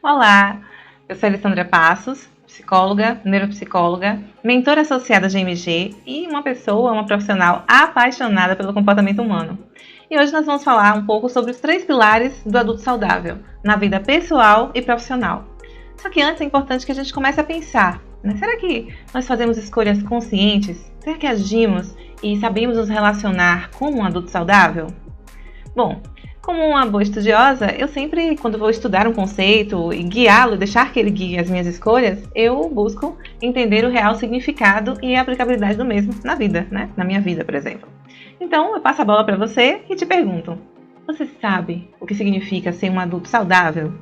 Olá, eu sou Alessandra Passos, psicóloga, neuropsicóloga, mentora associada GMG e uma profissional apaixonada pelo comportamento humano. E hoje nós vamos falar um pouco sobre os 3 pilares do adulto saudável, na vida pessoal e profissional. Só que antes é importante que a gente comece a pensar, né? Será que nós fazemos escolhas conscientes? Será que agimos e sabemos nos relacionar como um adulto saudável? Bom, como uma boa estudiosa, eu sempre, quando vou estudar um conceito e guiá-lo, deixar que ele guie as minhas escolhas, eu busco entender o real significado e a aplicabilidade do mesmo na vida, né? Na minha vida, por exemplo. Então, eu passo a bola para você e te pergunto: você sabe o que significa ser um adulto saudável?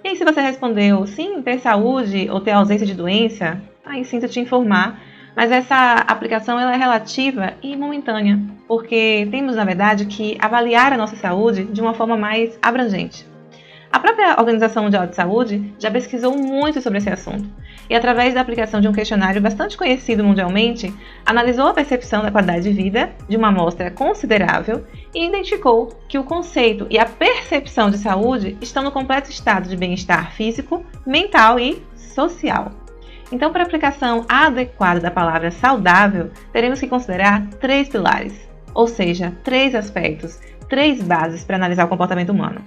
E aí, se você respondeu sim, ter saúde ou ter ausência de doença, aí sinto te informar, mas essa aplicação ela é relativa e momentânea, porque temos, na verdade, que avaliar a nossa saúde de uma forma mais abrangente. A própria Organização Mundial de Saúde já pesquisou muito sobre esse assunto e, através da aplicação de um questionário bastante conhecido mundialmente, analisou a percepção da qualidade de vida de uma amostra considerável e identificou que o conceito e a percepção de saúde estão no completo estado de bem-estar físico, mental e social. Então, para a aplicação adequada da palavra saudável, teremos que considerar 3 pilares, ou seja, 3 aspectos, 3 bases para analisar o comportamento humano.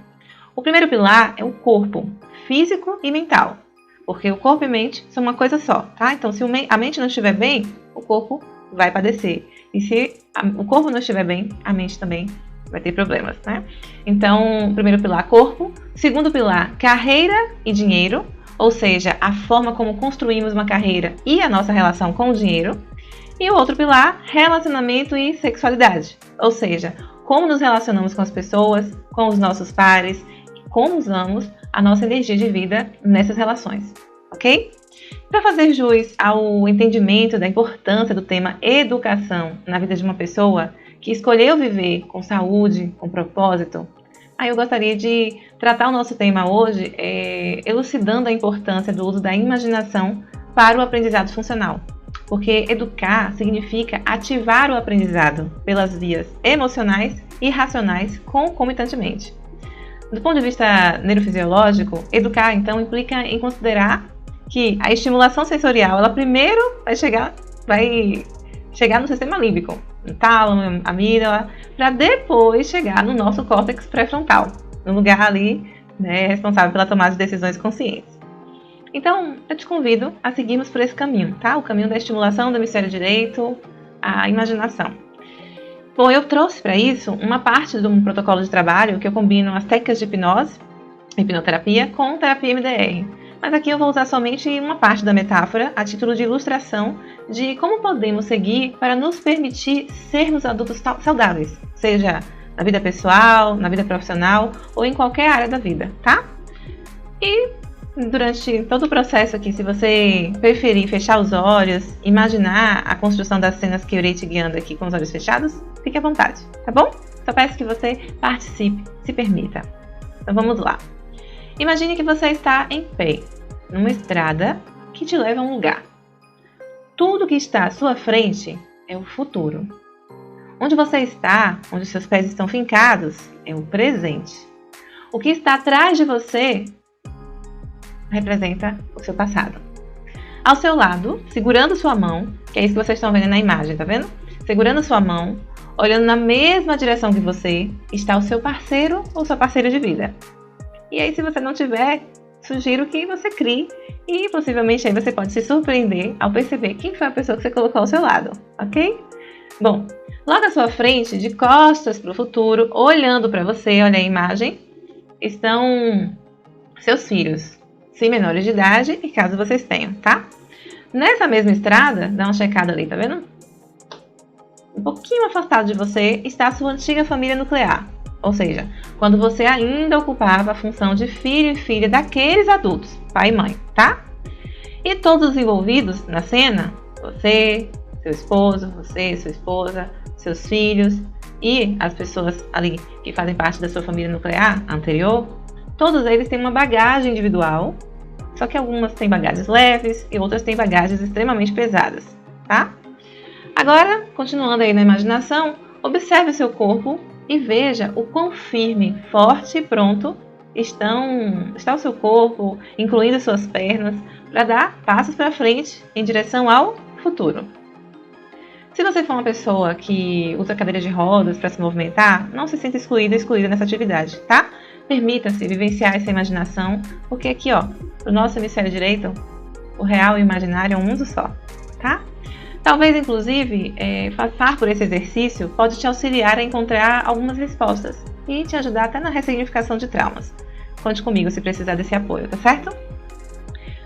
O primeiro pilar é o corpo, físico e mental, porque o corpo e mente são uma coisa só, tá? Então, se a mente não estiver bem, o corpo vai padecer. E se o corpo não estiver bem, a mente também vai ter problemas, né? Então, primeiro pilar, corpo. Segundo pilar, carreira e dinheiro, ou seja, a forma como construímos uma carreira e a nossa relação com o dinheiro. E o outro pilar, relacionamento e sexualidade, ou seja, como nos relacionamos com as pessoas, com os nossos pares, como usamos a nossa energia de vida nessas relações, ok? Para fazer jus ao entendimento da importância do tema educação na vida de uma pessoa que escolheu viver com saúde, com propósito, eu gostaria de tratar o nosso tema hoje elucidando a importância do uso da imaginação para o aprendizado funcional. Porque educar significa ativar o aprendizado pelas vias emocionais e racionais concomitantemente. Do ponto de vista neurofisiológico, educar então implica em considerar que a estimulação sensorial, ela primeiro vai chegar no sistema límbico, no tálamo, amígdala, para depois chegar no nosso córtex pré-frontal, no lugar ali, né, responsável pela tomada de decisões conscientes. Então, eu te convido a seguirmos por esse caminho, tá? O caminho da estimulação do hemisfério direito, a imaginação. Bom, eu trouxe para isso uma parte de um protocolo de trabalho que eu combino as técnicas de hipnose, hipnoterapia, com terapia MDR. Mas aqui eu vou usar somente uma parte da metáfora a título de ilustração de como podemos seguir para nos permitir sermos adultos saudáveis, seja na vida pessoal, na vida profissional ou em qualquer área da vida, tá? E durante todo o processo aqui, se você preferir fechar os olhos, imaginar a construção das cenas que eu irei te guiando aqui com os olhos fechados, fique à vontade, tá bom? Só peço que você participe, se permita. Então vamos lá. Imagine que você está em pé, numa estrada que te leva a um lugar. Tudo que está à sua frente é o futuro. Onde você está, onde seus pés estão fincados, é o presente. O que está atrás de você representa o seu passado. Ao seu lado, segurando sua mão, que é isso que vocês estão vendo na imagem, tá vendo? Segurando sua mão, olhando na mesma direção que você, está o seu parceiro ou sua parceira de vida. E aí, se você não tiver, sugiro que você crie e possivelmente aí você pode se surpreender ao perceber quem foi a pessoa que você colocou ao seu lado, ok? Bom, logo à sua frente, de costas para o futuro, olhando para você, olha a imagem, estão seus filhos, se menores de idade e caso vocês tenham, tá? Nessa mesma estrada, dá uma checada ali, tá vendo? Um pouquinho afastado de você está a sua antiga família nuclear. Ou seja, quando você ainda ocupava a função de filho e filha daqueles adultos, pai e mãe, tá? E todos os envolvidos na cena, você, seu esposo, você, sua esposa, seus filhos e as pessoas ali que fazem parte da sua família nuclear anterior, todos eles têm uma bagagem individual, só que algumas têm bagagens leves e outras têm bagagens extremamente pesadas, tá? Agora, continuando aí na imaginação, observe o seu corpo e veja o quão firme, forte e pronto está o seu corpo, incluindo suas pernas, para dar passos para frente em direção ao futuro. Se você for uma pessoa que usa cadeira de rodas para se movimentar, não se sinta excluída nessa atividade, tá? Permita-se vivenciar essa imaginação, porque aqui, ó, pro nosso hemisfério direito, o real e o imaginário é um mundo só, tá? Talvez, inclusive, passar por esse exercício pode te auxiliar a encontrar algumas respostas e te ajudar até na ressignificação de traumas. Conte comigo se precisar desse apoio, tá certo?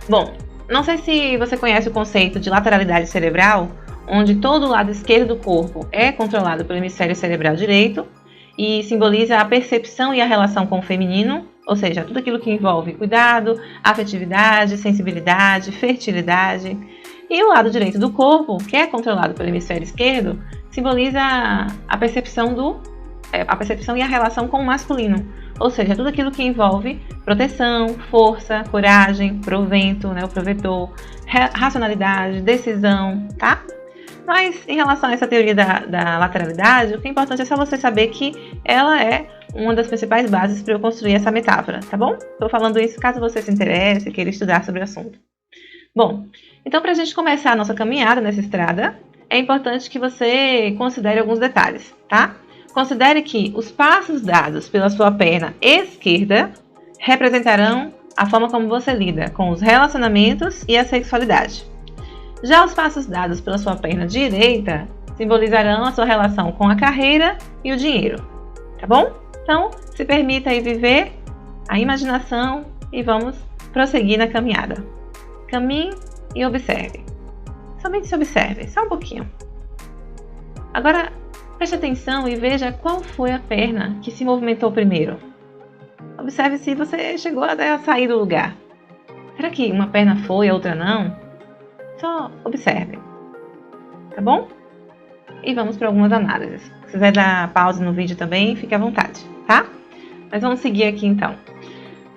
Bom, não sei se você conhece o conceito de lateralidade cerebral, onde todo o lado esquerdo do corpo é controlado pelo hemisfério cerebral direito e simboliza a percepção e a relação com o feminino, ou seja, tudo aquilo que envolve cuidado, afetividade, sensibilidade, fertilidade. E o lado direito do corpo, que é controlado pelo hemisfério esquerdo, simboliza a percepção e a relação com o masculino, ou seja, tudo aquilo que envolve proteção, força, coragem, provento, né, o provedor, racionalidade, decisão, tá? Mas em relação a essa teoria da lateralidade, o que é importante é só você saber que ela é uma das principais bases para eu construir essa metáfora, tá bom? Estou falando isso caso você se interesse e queira estudar sobre o assunto. Bom, então para a gente começar a nossa caminhada nessa estrada, é importante que você considere alguns detalhes, tá? Considere que os passos dados pela sua perna esquerda representarão a forma como você lida com os relacionamentos e a sexualidade. Já os passos dados pela sua perna direita simbolizarão a sua relação com a carreira e o dinheiro, tá bom? Então, se permita aí viver a imaginação e vamos prosseguir na caminhada. Caminhe e observe. Somente se observe, só um pouquinho. Agora, preste atenção e veja qual foi a perna que se movimentou primeiro. Observe se você chegou até a sair do lugar. Será que uma perna foi e a outra não? Só observe, tá bom? E vamos para algumas análises. Se quiser dar pausa no vídeo também, fique à vontade, tá? Mas vamos seguir aqui então.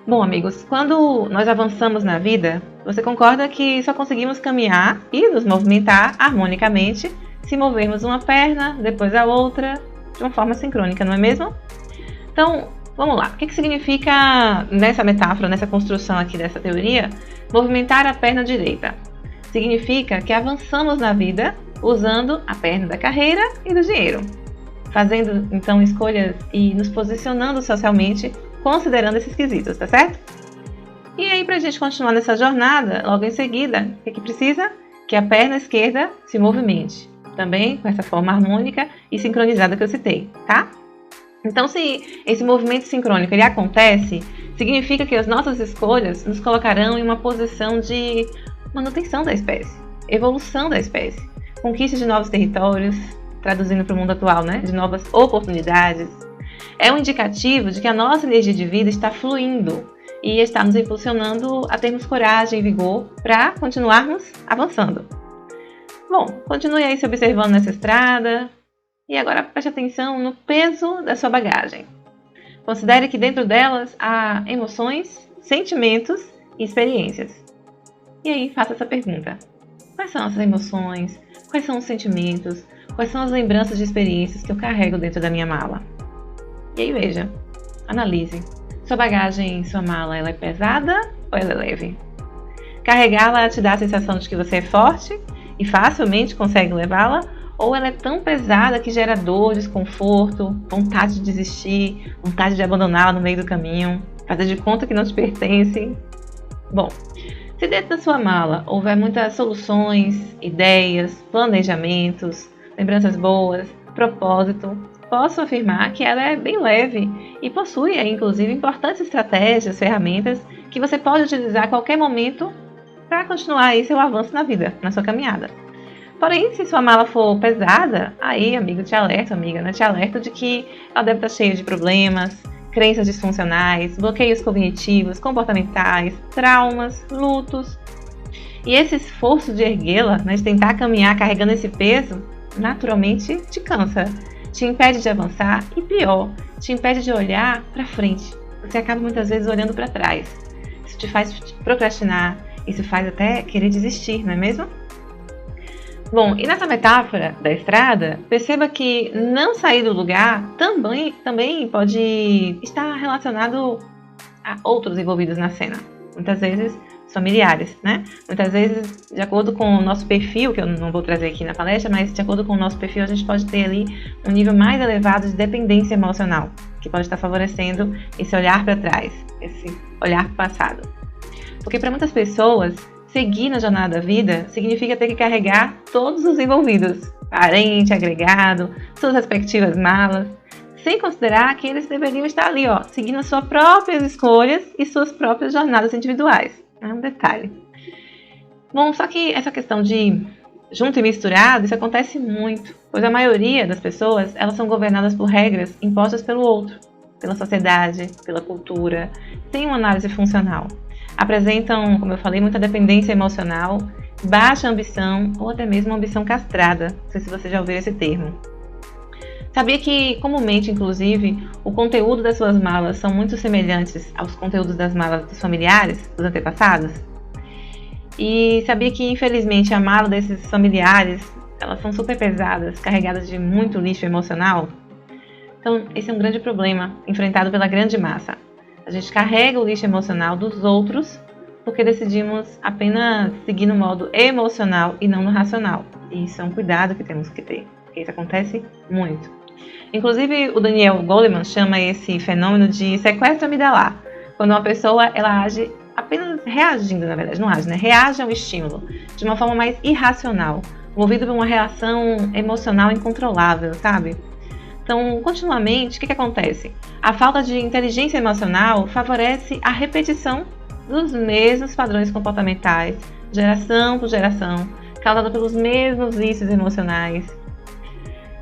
Bom, amigos, quando nós avançamos na vida, você concorda que só conseguimos caminhar e nos movimentar harmonicamente se movermos uma perna, depois a outra, de uma forma sincrônica, não é mesmo? Então, vamos lá. O que significa, nessa metáfora, nessa construção aqui dessa teoria, movimentar a perna direita? Significa que avançamos na vida usando a perna da carreira e do dinheiro, fazendo então escolhas e nos posicionando socialmente considerando esses quesitos, tá certo? E aí, pra gente continuar nessa jornada, logo em seguida, o que precisa? Que a perna esquerda se movimente, também com essa forma harmônica e sincronizada que eu citei, tá? Então, se esse movimento sincrônico ele acontece, significa que as nossas escolhas nos colocarão em uma posição de manutenção da espécie, evolução da espécie, conquista de novos territórios, traduzindo para o mundo atual, né, de novas oportunidades. É um indicativo de que a nossa energia de vida está fluindo e está nos impulsionando a termos coragem e vigor para continuarmos avançando. Bom, continue aí se observando nessa estrada e agora preste atenção no peso da sua bagagem. Considere que dentro delas há emoções, sentimentos e experiências. E aí, faça essa pergunta. Quais são essas emoções? Quais são os sentimentos? Quais são as lembranças de experiências que eu carrego dentro da minha mala? E aí, veja. Analise. Sua bagagem, sua mala, ela é pesada ou ela é leve? Carregá-la te dá a sensação de que você é forte e facilmente consegue levá-la? Ou ela é tão pesada que gera dor, desconforto, vontade de desistir, vontade de abandoná-la no meio do caminho, fazer de conta que não te pertence? Bom, se dentro da sua mala houver muitas soluções, ideias, planejamentos, lembranças boas, propósito, posso afirmar que ela é bem leve e possui, inclusive, importantes estratégias, ferramentas que você pode utilizar a qualquer momento para continuar aí seu avanço na vida, na sua caminhada. Porém, se sua mala for pesada, aí, amigo, te alerto, amiga, né? Te alerto de que ela deve estar cheia de problemas, crenças disfuncionais, bloqueios cognitivos, comportamentais, traumas, lutos. E esse esforço de erguê-la, né, de tentar caminhar carregando esse peso, naturalmente te cansa, te impede de avançar e pior, te impede de olhar para frente. Você acaba muitas vezes olhando para trás. Isso te faz procrastinar, isso faz até querer desistir, não é mesmo? Bom, e nessa metáfora da estrada, perceba que não sair do lugar também pode estar relacionado há outros envolvidos na cena. Muitas vezes familiares, né? Muitas vezes, de acordo com o nosso perfil, que eu não vou trazer aqui na palestra, mas de acordo com o nosso perfil, a gente pode ter ali um nível mais elevado de dependência emocional, que pode estar favorecendo esse olhar para trás, esse olhar para o passado. Porque para muitas pessoas, seguir na jornada da vida significa ter que carregar todos os envolvidos, parente, agregado, suas respectivas malas, sem considerar que eles deveriam estar ali, seguindo as suas próprias escolhas e suas próprias jornadas individuais. É um detalhe. Bom, só que essa questão de junto e misturado, isso acontece muito, pois a maioria das pessoas, elas são governadas por regras impostas pelo outro, pela sociedade, pela cultura, sem uma análise funcional. Apresentam, como eu falei, muita dependência emocional, baixa ambição ou até mesmo uma ambição castrada. Não sei se você já ouviu esse termo. Sabia que, comumente, inclusive, o conteúdo das suas malas são muito semelhantes aos conteúdos das malas dos familiares, dos antepassados? E sabia que, infelizmente, a mala desses familiares, elas são super pesadas, carregadas de muito lixo emocional? Então, esse é um grande problema enfrentado pela grande massa. A gente carrega o lixo emocional dos outros porque decidimos apenas seguir no modo emocional e não no racional. E isso é um cuidado que temos que ter, porque isso acontece muito. Inclusive, o Daniel Goleman chama esse fenômeno de sequestro amidalar, quando uma pessoa ela age apenas reagindo, na verdade, não age, né? Reage ao estímulo de uma forma mais irracional, movido por uma reação emocional incontrolável, sabe? Então, continuamente, o que acontece? A falta de inteligência emocional favorece a repetição dos mesmos padrões comportamentais, geração por geração, causada pelos mesmos vícios emocionais.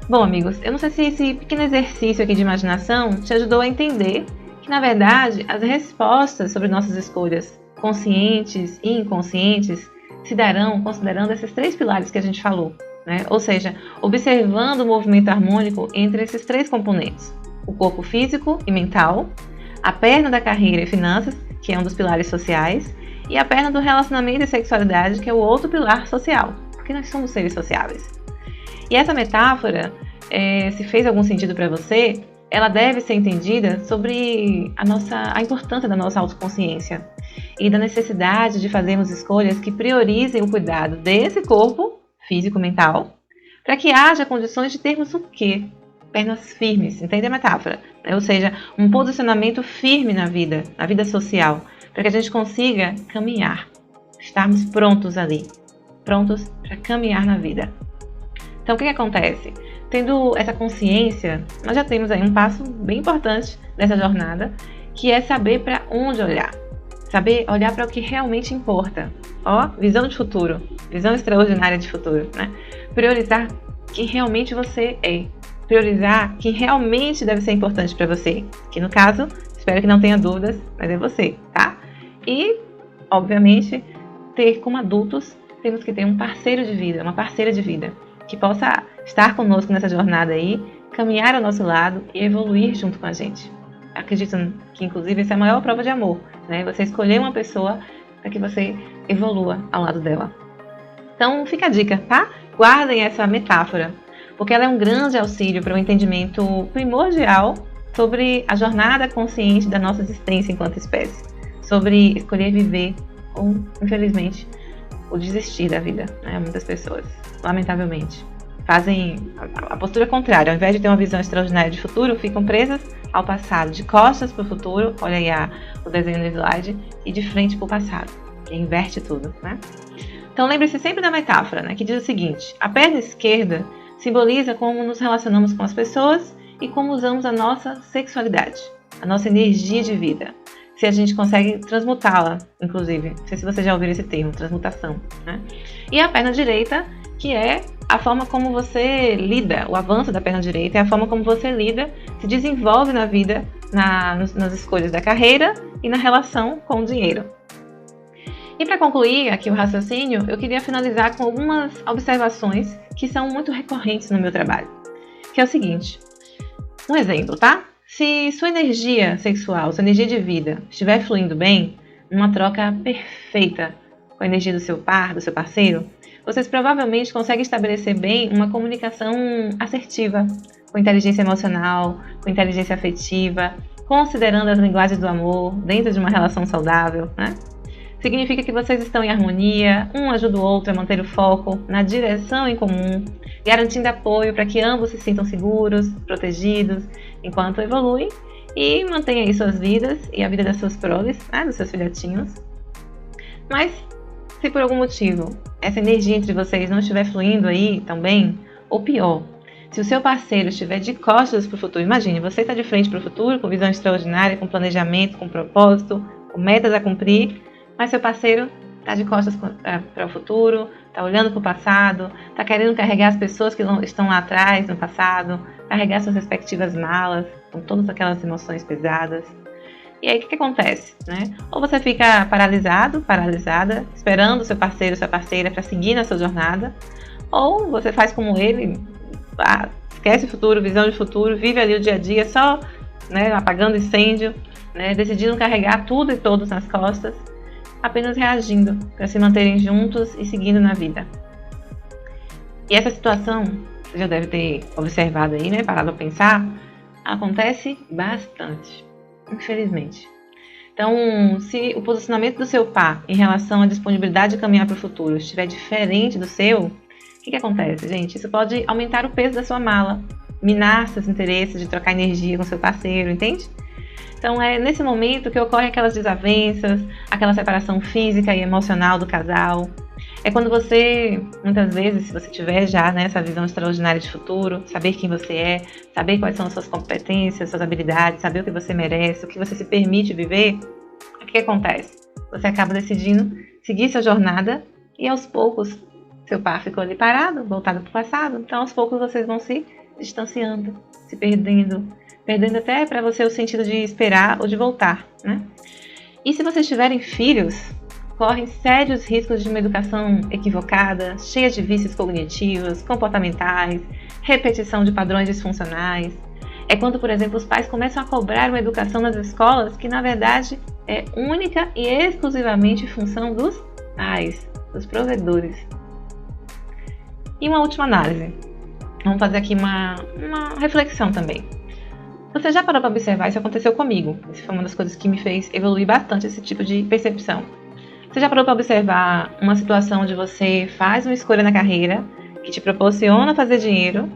Bom, amigos, eu não sei se esse pequeno exercício aqui de imaginação te ajudou a entender que, na verdade, as respostas sobre nossas escolhas, conscientes e inconscientes, se darão considerando esses 3 pilares que a gente falou, né? Ou seja, observando o movimento harmônico entre esses 3 componentes: o corpo físico e mental, a perna da carreira e finanças, que é um dos pilares sociais, e a perna do relacionamento e sexualidade, que é o outro pilar social, porque nós somos seres sociáveis. E essa metáfora, se fez algum sentido para você, ela deve ser entendida sobre a importância da nossa autoconsciência e da necessidade de fazermos escolhas que priorizem o cuidado desse corpo físico-mental, para que haja condições de termos o quê? Pernas firmes, entende a metáfora? Ou seja, um posicionamento firme na vida social, para que a gente consiga caminhar, estarmos prontos ali, prontos para caminhar na vida. Então, o que acontece? Tendo essa consciência, nós já temos aí um passo bem importante nessa jornada, que é saber para onde olhar. Saber olhar para o que realmente importa. Visão de futuro, visão extraordinária de futuro, né? Priorizar quem realmente você é. Priorizar quem realmente deve ser importante para você. Que no caso, espero que não tenha dúvidas, mas é você, tá? E, obviamente, como adultos, temos que ter um parceiro de vida, uma parceira de vida, que possa estar conosco nessa jornada aí, caminhar ao nosso lado e evoluir junto com a gente. Acredito que, inclusive, essa é a maior prova de amor, né? Você escolher uma pessoa para que você evolua ao lado dela. Então, fica a dica, tá? Guardem essa metáfora, porque ela é um grande auxílio para o entendimento primordial sobre a jornada consciente da nossa existência enquanto espécie, sobre escolher viver ou, infelizmente, o desistir da vida, né? Muitas pessoas, lamentavelmente, fazem a postura contrária. Ao invés de ter uma visão extraordinária de futuro, ficam presas ao passado, de costas para o futuro. Olha aí o desenho no slide, e de frente para o passado, que inverte tudo, né? Então lembre-se sempre da metáfora, né, que diz o seguinte: a perna esquerda simboliza como nos relacionamos com as pessoas e como usamos a nossa sexualidade, a nossa energia de vida. Se a gente consegue transmutá-la, inclusive. Não sei se você já ouviu esse termo, transmutação, né? E a perna direita, que é a forma como você lida, o avanço da perna direita é a forma como você lida, se desenvolve na vida, nas escolhas da carreira e na relação com o dinheiro. E para concluir aqui o raciocínio, eu queria finalizar com algumas observações que são muito recorrentes no meu trabalho. Que é o seguinte, um exemplo, tá? Se sua energia sexual, sua energia de vida estiver fluindo bem, numa troca perfeita com a energia do seu par, do seu parceiro, vocês provavelmente conseguem estabelecer bem uma comunicação assertiva, com inteligência emocional, com inteligência afetiva considerando as linguagens do amor dentro de uma relação saudável, né? Significa que vocês estão em harmonia, um ajuda o outro a manter o foco na direção em comum, garantindo apoio para que ambos se sintam seguros, protegidos, enquanto evoluem e mantêm aí suas vidas e a vida das suas proles, né, dos seus filhotinhos. Mas, se por algum motivo essa energia entre vocês não estiver fluindo aí também, ou pior, se o seu parceiro estiver de costas para o futuro, imagine, você está de frente para o futuro, com visão extraordinária, com planejamento, com propósito, com metas a cumprir, mas seu parceiro está de costas para o futuro, está olhando para o passado, está querendo carregar as pessoas que estão lá atrás, no passado, carregar suas respectivas malas, com todas aquelas emoções pesadas. E aí o que acontece, né? Ou você fica paralisado, paralisada, esperando o seu parceiro, sua parceira para seguir na sua jornada, ou você faz como ele, esquece o futuro, visão de futuro, vive ali o dia a dia só, né, apagando incêndio, né, decidindo carregar tudo e todos nas costas, apenas reagindo para se manterem juntos e seguindo na vida. E essa situação, você já deve ter observado aí, né, parado para pensar, acontece bastante, infelizmente. Então, se o posicionamento do seu par em relação à disponibilidade de caminhar para o futuro estiver diferente do seu, o que acontece, gente? Isso pode aumentar o peso da sua mala, minar seus interesses de trocar energia com seu parceiro, entende? Então é nesse momento que ocorrem aquelas desavenças, aquela separação física e emocional do casal. É quando você, muitas vezes, se você tiver já essa visão extraordinária de futuro, saber quem você é, saber quais são as suas competências, suas habilidades, saber o que você merece, o que você se permite viver, o que acontece? Você acaba decidindo seguir sua jornada e aos poucos seu par ficou ali parado, voltado para o passado, então aos poucos vocês vão se distanciando, se perdendo até para você o sentido de esperar ou de voltar, né? E se vocês tiverem filhos, correm sérios riscos de uma educação equivocada, cheia de vícios cognitivos, comportamentais, repetição de padrões disfuncionais. É quando, por exemplo, os pais começam a cobrar uma educação nas escolas que, na verdade, é única e exclusivamente função dos pais, dos provedores. E uma última análise. Vamos fazer aqui uma reflexão também. Você já parou para observar? Isso aconteceu comigo. Isso foi uma das coisas que me fez evoluir bastante esse tipo de percepção. Você já parou para observar uma situação onde você faz uma escolha na carreira que te proporciona fazer dinheiro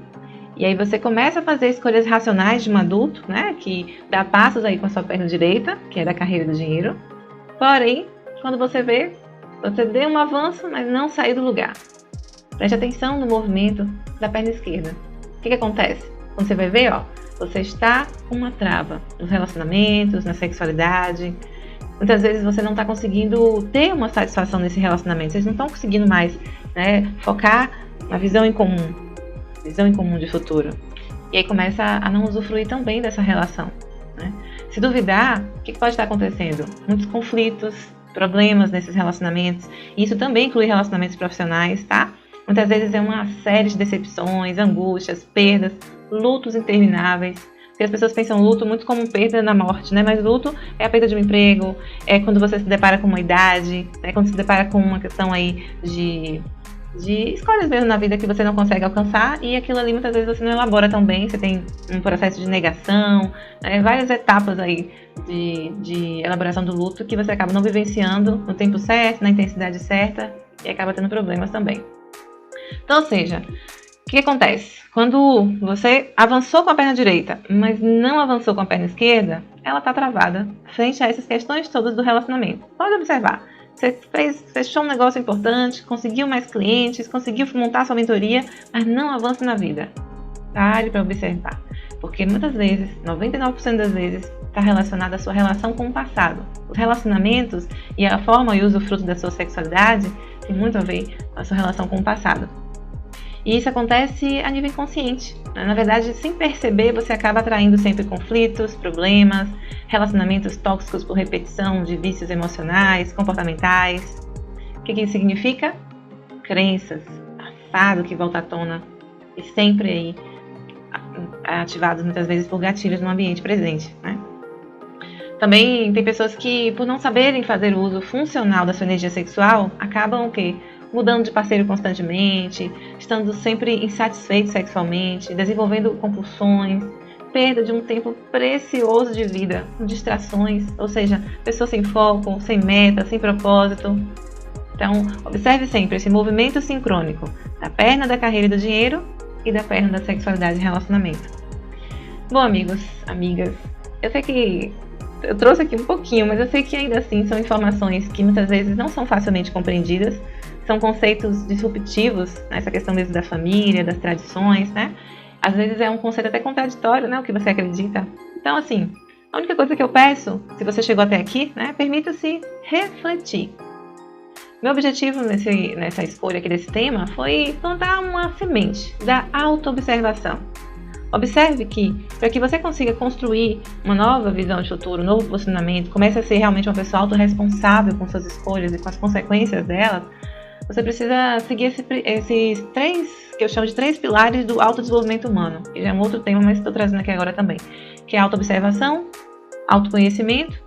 e aí você começa a fazer escolhas racionais de um adulto, né, que dá passos aí com a sua perna direita, que é da carreira do dinheiro. Porém, quando você vê, você deu um avanço, mas não saiu do lugar. Preste atenção no movimento da perna esquerda. O que acontece? Quando você vai ver, você está com uma trava nos relacionamentos, na sexualidade. Muitas vezes você não está conseguindo ter uma satisfação nesse relacionamento. Vocês não estão conseguindo mais, né, focar na visão em comum de futuro. E aí começa a não usufruir também dessa relação, né? Se duvidar, o que pode estar acontecendo? Muitos conflitos, problemas nesses relacionamentos. E isso também inclui relacionamentos profissionais, tá? Muitas vezes é uma série de decepções, angústias, perdas, lutos intermináveis. Porque as pessoas pensam luto muito como perda na morte, né? Mas luto é a perda de um emprego, é quando você se depara com uma idade, é quando se depara com uma questão aí de escolhas mesmo na vida que você não consegue alcançar e aquilo ali muitas vezes você não elabora tão bem, você tem um processo de negação, né? Várias etapas aí de elaboração do luto que você acaba não vivenciando no tempo certo, na intensidade certa e acaba tendo problemas também. Então, ou seja, o que acontece? Quando você avançou com a perna direita, mas não avançou com a perna esquerda, ela está travada frente a essas questões todas do relacionamento. Pode observar. Você fechou um negócio importante, conseguiu mais clientes, conseguiu montar sua mentoria, mas não avança na vida. Pare para observar. Porque muitas vezes, 99% das vezes, está relacionada à sua relação com o passado. Os relacionamentos e a forma e o usufruto da sua sexualidade tem muito a ver com a sua relação com o passado. E isso acontece a nível inconsciente. Na verdade, sem perceber, você acaba atraindo sempre conflitos, problemas, relacionamentos tóxicos por repetição de vícios emocionais, comportamentais. O que isso significa? Crenças, passado que volta à tona e sempre aí ativados muitas vezes por gatilhos no ambiente presente, né? Também tem pessoas que, por não saberem fazer o uso funcional da sua energia sexual, acabam o quê? Mudando de parceiro constantemente, estando sempre insatisfeitos sexualmente, desenvolvendo compulsões, perda de um tempo precioso de vida, com distrações, ou seja, pessoas sem foco, sem meta, sem propósito. Então, observe sempre esse movimento sincrônico da perna da carreira e do dinheiro e da perna da sexualidade e relacionamento. Bom, amigos, amigas, eu sei que eu trouxe aqui um pouquinho, mas eu sei que ainda assim são informações que muitas vezes não são facilmente compreendidas, são conceitos disruptivos, né? Essa questão mesmo da família, das tradições, né? Às vezes é um conceito até contraditório, né? O que você acredita. Então, assim, a única coisa que eu peço, se você chegou até aqui, né? Permita-se refletir. Meu objetivo nessa escolha aqui desse tema foi plantar uma semente da autoobservação. Observe que, para que você consiga construir uma nova visão de futuro, um novo posicionamento, comece a ser realmente uma pessoa autorresponsável com suas escolhas e com as consequências delas, você precisa seguir esses três, que eu chamo de 3 pilares do autodesenvolvimento humano, que já é um outro tema, mas estou trazendo aqui agora também, que é autoobservação, autoconhecimento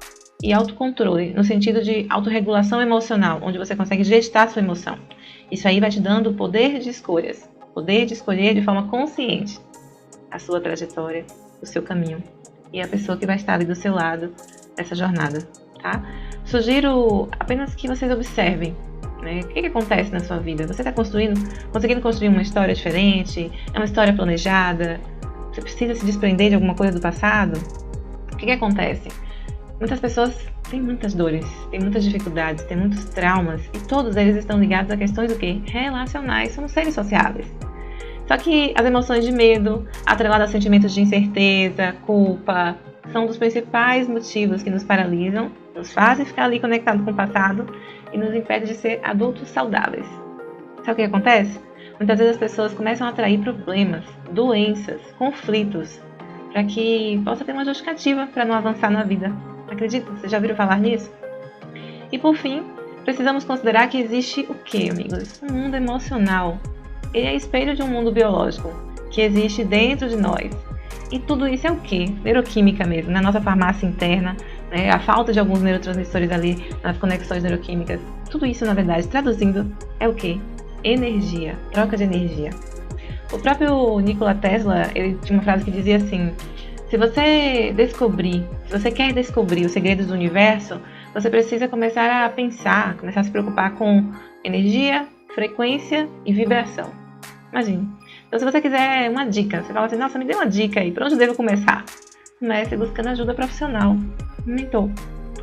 e autocontrole, no sentido de autorregulação emocional, onde você consegue gestar sua emoção. Isso aí vai te dando o poder de escolhas, poder de escolher de forma consciente a sua trajetória, o seu caminho e a pessoa que vai estar ali do seu lado nessa jornada, tá? Sugiro apenas que vocês observem, né? O que acontece na sua vida? Você está conseguindo construir uma história diferente? É uma história planejada? Você precisa se desprender de alguma coisa do passado? O que acontece? Muitas pessoas têm muitas dores, têm muitas dificuldades, têm muitos traumas e todos eles estão ligados a questões do quê? Relacionais, somos seres sociáveis. Só que as emoções de medo, atreladas a sentimentos de incerteza, culpa, são dos principais motivos que nos paralisam, nos fazem ficar ali conectados com o passado e nos impedem de ser adultos saudáveis. Sabe o que acontece? Muitas vezes as pessoas começam a atrair problemas, doenças, conflitos, para que possa ter uma justificativa para não avançar na vida. Acredita? Vocês já ouviram falar nisso? E por fim, precisamos considerar que existe o quê, amigos? Um mundo emocional. Ele é espelho de um mundo biológico que existe dentro de nós. E tudo isso é o quê? Neuroquímica mesmo, na nossa farmácia interna, né? A falta de alguns neurotransmissores ali nas conexões neuroquímicas. Tudo isso, na verdade, traduzindo, é o quê? Energia, troca de energia. O próprio Nikola Tesla, ele tinha uma frase que dizia assim: se você quer descobrir os segredos do universo, você precisa começar a pensar, começar a se preocupar com energia, frequência e vibração. Imagine. Então, se você quiser uma dica, você fala assim: nossa, me dê uma dica aí, por onde eu devo começar? Comece buscando ajuda profissional, um mentor.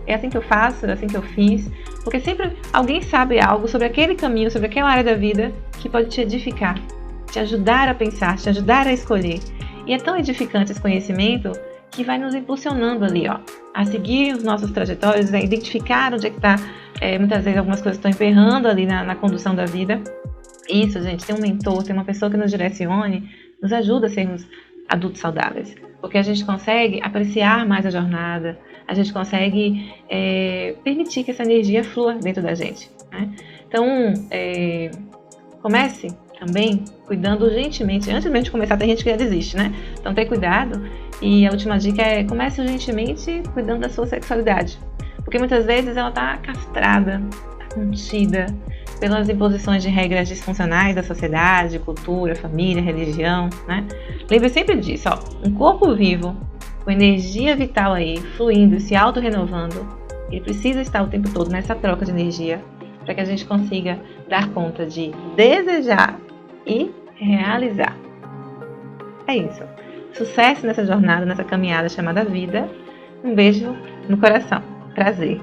É assim que eu faço, é assim que eu fiz, porque sempre alguém sabe algo sobre aquele caminho, sobre aquela área da vida que pode te edificar, te ajudar a pensar, te ajudar a escolher. E é tão edificante esse conhecimento que vai nos impulsionando ali, ó, a seguir os nossos trajetórios, a identificar onde é que está. Muitas vezes algumas coisas estão emperrando ali na condução da vida. Isso, gente, ter um mentor, ter uma pessoa que nos direcione, nos ajuda a sermos adultos saudáveis. Porque a gente consegue apreciar mais a jornada, a gente consegue permitir que essa energia flua dentro da gente, né? Então, comece também cuidando urgentemente. Antes mesmo de começar, tem gente que já desiste, né? Então, ter cuidado. E a última dica é: comece urgentemente cuidando da sua sexualidade. Porque muitas vezes ela está castrada, está contida pelas imposições de regras disfuncionais da sociedade, cultura, família, religião, né? Lembre sempre disso, ó, um corpo vivo, com energia vital aí, fluindo e se auto-renovando, ele precisa estar o tempo todo nessa troca de energia para que a gente consiga dar conta de desejar e realizar. É isso. Sucesso nessa jornada, nessa caminhada chamada vida. Um beijo no coração. Prazer.